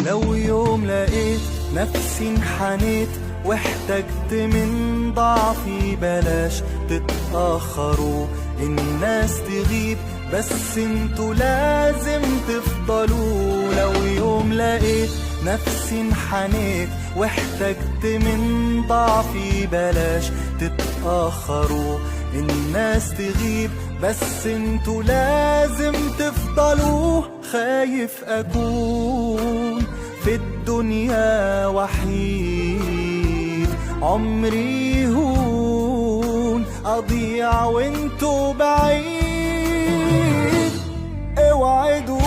لو يوم لقيت نفسي انحنيت واحتجت من ضعفي، بلاش تتأخروا. الناس تغيب بس انتوا لازم تفضلوا. لو يوم لقيت نفسي انحنيت واحتجت من ضعفي، بلاش تتأخروا. الناس تغيب بس انتوا لازم تفضلوا. خايف اكون في الدنيا وحيد، عمري يهون اضيع وانتوا بعيد. اوعدوا